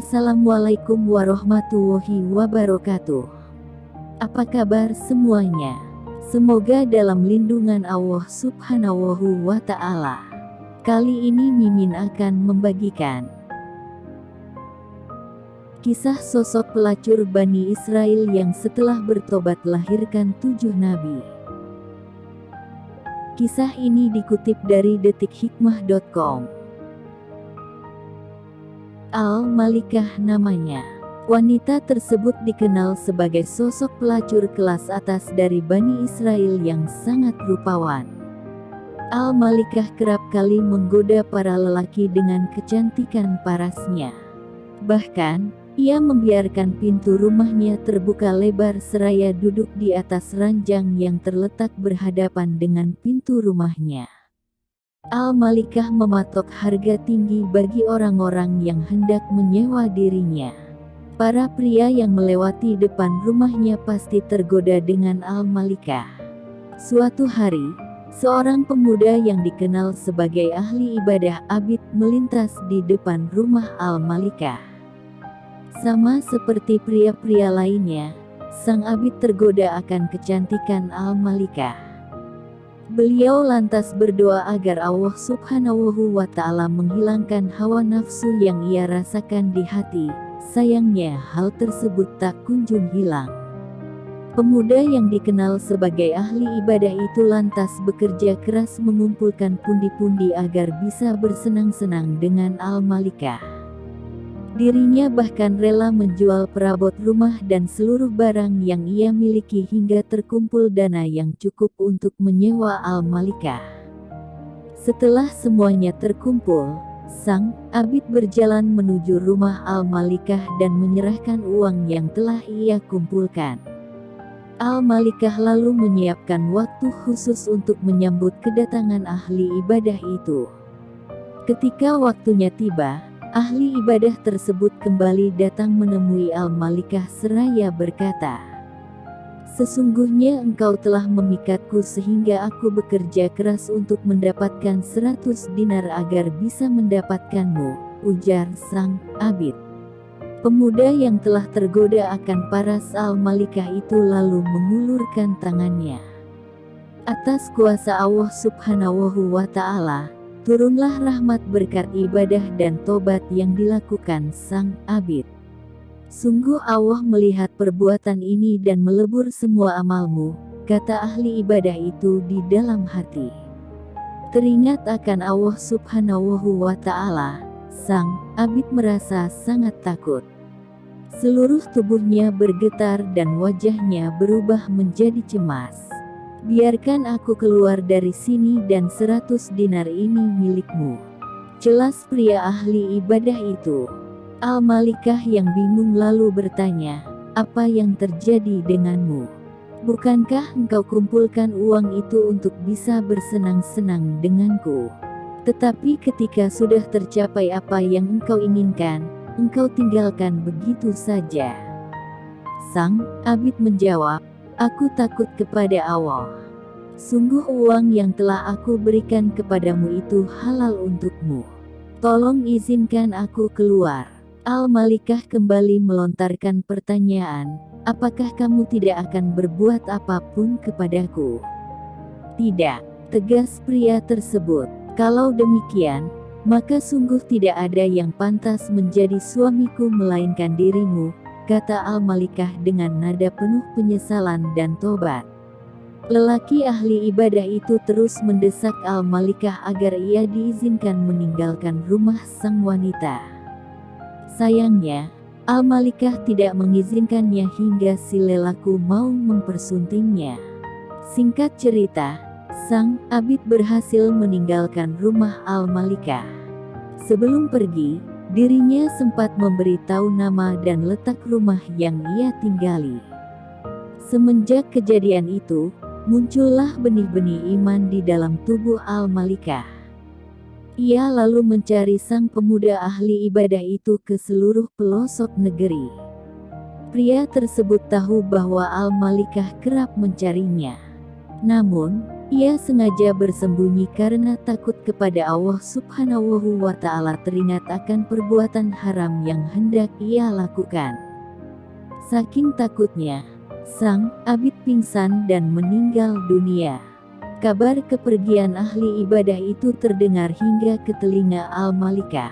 Assalamualaikum warahmatullahi wabarakatuh. Apa kabar semuanya? Semoga dalam lindungan Allah Subhanahu wa Ta'ala. Kali ini Mimin akan membagikan kisah sosok pelacur Bani Israel yang setelah bertobat melahirkan 7 nabi. Kisah ini dikutip dari detikhikmah.com. Al-Malikah namanya. Wanita tersebut dikenal sebagai sosok pelacur kelas atas dari Bani Israel yang sangat rupawan. Al-Malikah kerap kali menggoda para lelaki dengan kecantikan parasnya. Bahkan, ia membiarkan pintu rumahnya terbuka lebar seraya duduk di atas ranjang yang terletak berhadapan dengan pintu rumahnya. Al-Malikah mematok harga tinggi bagi orang-orang yang hendak menyewa dirinya. Para pria yang melewati depan rumahnya pasti tergoda dengan Al-Malikah. Suatu hari, seorang pemuda yang dikenal sebagai ahli ibadah abid melintas di depan rumah Al-Malikah. Sama seperti pria-pria lainnya, sang abid tergoda akan kecantikan Al-Malikah. Beliau lantas berdoa agar Allah Subhanahu wa Ta'ala menghilangkan hawa nafsu yang ia rasakan di hati. Sayangnya hal tersebut tak kunjung hilang. Pemuda yang dikenal sebagai ahli ibadah itu lantas bekerja keras mengumpulkan pundi-pundi agar bisa bersenang-senang dengan Al-Malikah. Dirinya bahkan rela menjual perabot rumah dan seluruh barang yang ia miliki hingga terkumpul dana yang cukup untuk menyewa Al-Malikah. Setelah semuanya terkumpul, sang abid berjalan menuju rumah Al-Malikah dan menyerahkan uang yang telah ia kumpulkan. Al-Malikah lalu menyiapkan waktu khusus untuk menyambut kedatangan ahli ibadah itu. Ketika waktunya tiba, ahli ibadah tersebut kembali datang menemui Al-Malikah seraya berkata, "Sesungguhnya engkau telah memikatku sehingga aku bekerja keras untuk mendapatkan 100 dinar agar bisa mendapatkanmu," ujar sang abid. Pemuda yang telah tergoda akan paras Al-Malikah itu lalu mengulurkan tangannya. Atas kuasa Allah Subhanahu wa Ta'ala, turunlah rahmat berkat ibadah dan tobat yang dilakukan sang abid. "Sungguh Allah melihat perbuatan ini dan melebur semua amalmu," kata ahli ibadah itu di dalam hati. Teringat akan Allah Subhanahu wa Ta'ala, sang abid merasa sangat takut. Seluruh tubuhnya bergetar dan wajahnya berubah menjadi cemas. "Biarkan aku keluar dari sini dan 100 dinar ini milikmu," celas pria ahli ibadah itu. Al-Malikah yang bingung lalu bertanya, "Apa yang terjadi denganmu? Bukankah engkau kumpulkan uang itu untuk bisa bersenang-senang denganku? Tetapi ketika sudah tercapai apa yang engkau inginkan, engkau tinggalkan begitu saja?" Sang abid menjawab, "Aku takut kepada Allah. Sungguh uang yang telah aku berikan kepadamu itu halal untukmu. Tolong izinkan aku keluar." Al-Malikah kembali melontarkan pertanyaan, "Apakah kamu tidak akan berbuat apapun kepadaku?" "Tidak," tegas pria tersebut. "Kalau demikian, maka sungguh tidak ada yang pantas menjadi suamiku melainkan dirimu," kata Al-Malikah dengan nada penuh penyesalan dan tobat. Lelaki ahli ibadah itu terus mendesak Al-Malikah agar ia diizinkan meninggalkan rumah sang wanita. Sayangnya, Al-Malikah tidak mengizinkannya hingga si lelaku mau mempersuntingnya. Singkat cerita, sang abid berhasil meninggalkan rumah Al-Malikah. Sebelum pergi, dirinya sempat memberitahu nama dan letak rumah yang ia tinggali. Semenjak kejadian itu, muncullah benih-benih iman di dalam tubuh Al-Malikah. Ia lalu mencari sang pemuda ahli ibadah itu ke seluruh pelosok negeri. Pria tersebut tahu bahwa Al-Malikah kerap mencarinya. Namun, Ia sengaja bersembunyi karena takut kepada Allah Subhanahu wa Ta'ala, teringat akan perbuatan haram yang hendak ia lakukan. Saking takutnya, sang abid pingsan dan meninggal dunia. Kabar kepergian ahli ibadah itu terdengar hingga ke telinga Al-Malikah.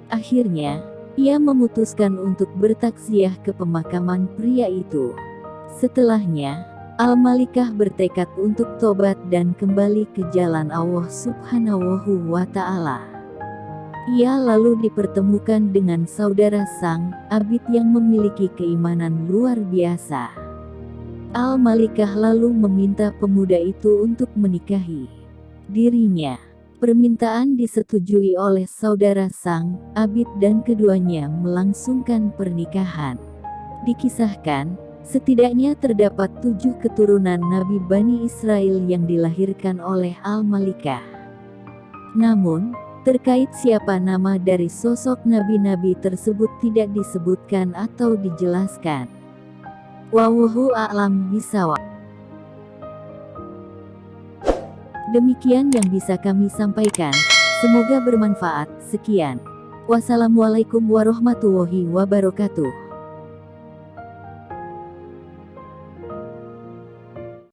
Akhirnya, ia memutuskan untuk bertaksiah ke pemakaman pria itu. Setelahnya, Al-Malikah bertekad untuk tobat dan kembali ke jalan Allah Subhanahu wa Ta'ala. Ia lalu dipertemukan dengan saudara sang abid yang memiliki keimanan luar biasa. Al-Malikah lalu meminta pemuda itu untuk menikahi dirinya. Permintaan disetujui oleh saudara sang abid dan keduanya melangsungkan pernikahan. Dikisahkan, setidaknya terdapat 7 keturunan Nabi Bani Israel yang dilahirkan oleh Al-Malikah. Namun, terkait siapa nama dari sosok nabi-nabi tersebut tidak disebutkan atau dijelaskan. Wallahu a'lam bishawab. Demikian yang bisa kami sampaikan. Semoga bermanfaat. Sekian. Wassalamualaikum warahmatullahi wabarakatuh.